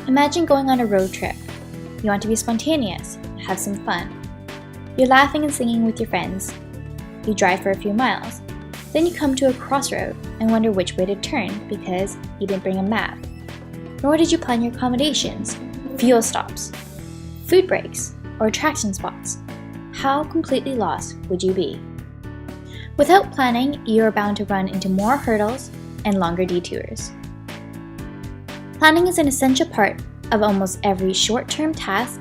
Imagine going on a road trip. You want to be spontaneous, have some fun. You're laughing and singing with your friends. You drive for a few miles. Then you come to a crossroad and wonder which way to turn because you didn't bring a map. Nor did you plan your accommodations, fuel stops, food breaks, or attraction spots. How completely lost would you be? Without planning, you are bound to run into more hurdles and longer detours. Planning is an essential part of almost every short-term task,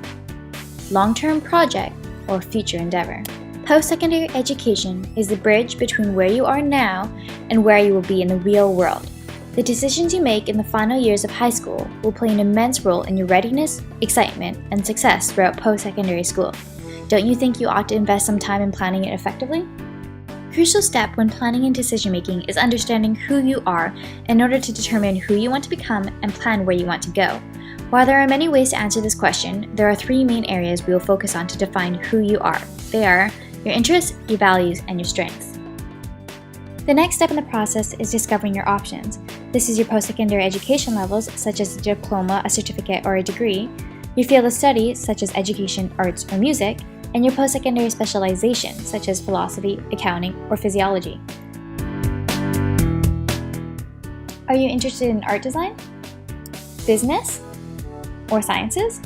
long-term project, or future endeavor. Post-secondary education is the bridge between where you are now and where you will be in the real world. The decisions you make in the final years of high school will play an immense role in your readiness, excitement, and success throughout post-secondary school. Don't you think you ought to invest some time in planning it effectively? A crucial step when planning and decision-making is understanding who you are in order to determine who you want to become and plan where you want to go. While there are many ways to answer this question, there are three main areas we will focus on to define who you are. They are your interests, your values, and your strengths. The next step in the process is discovering your options. This is your post-secondary education levels, such as a diploma, a certificate, or a degree, your field of study, such as education, arts, or music, and your post-secondary specialization, such as philosophy, accounting, or physiology. Are you interested in art design, business, or sciences?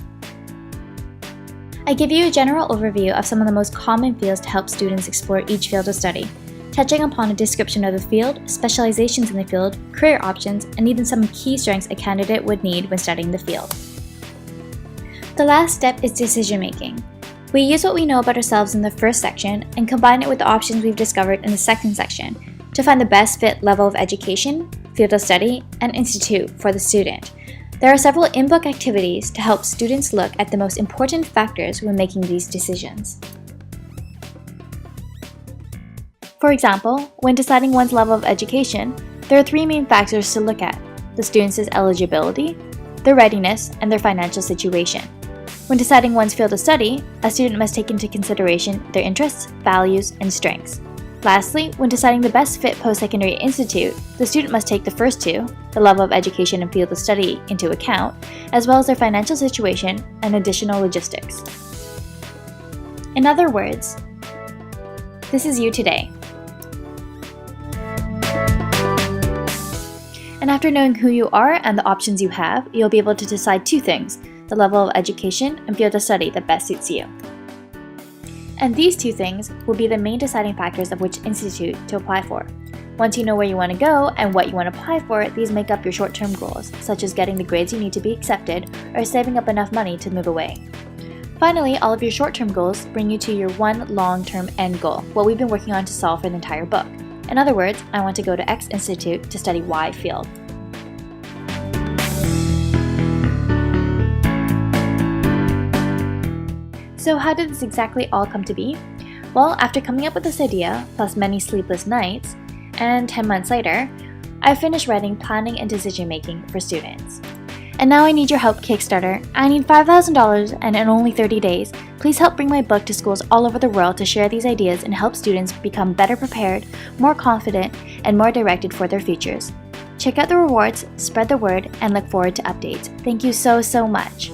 I give you a general overview of some of the most common fields to help students explore each field of study, touching upon a description of the field, specializations in the field, career options, and even some key strengths a candidate would need when studying the field. The last step is decision-making. We use what we know about ourselves in the first section and combine it with the options we've discovered in the second section to find the best fit level of education, field of study, and institute for the student. There are several in-book activities to help students look at the most important factors when making these decisions. For example, when deciding one's level of education, there are three main factors to look at: the student's eligibility, their readiness, and their financial situation. When deciding one's field of study, a student must take into consideration their interests, values, and strengths. Lastly, when deciding the best fit post-secondary institute, the student must take the first two, the level of education and field of study, into account, as well as their financial situation and additional logistics. In other words, this is you today. And after knowing who you are and the options you have, you'll be able to decide two things: the level of education and field of study that best suits you. And these two things will be the main deciding factors of which institute to apply for. Once you know where you want to go and what you want to apply for, these make up your short-term goals, such as getting the grades you need to be accepted or saving up enough money to move away. Finally, all of your short-term goals bring you to your one long-term end goal, what we've been working on to solve for the entire book. In other words, I want to go to X institute to study Y field. So how did this exactly all come to be? Well, after coming up with this idea, plus many sleepless nights, and 10 months later, I finished writing Planning and Decision Making for Students. And now I need your help, Kickstarter. I need $5,000 and in only 30 days. Please help bring my book to schools all over the world to share these ideas and help students become better prepared, more confident, and more directed for their futures. Check out the rewards, spread the word, and look forward to updates. Thank you so much.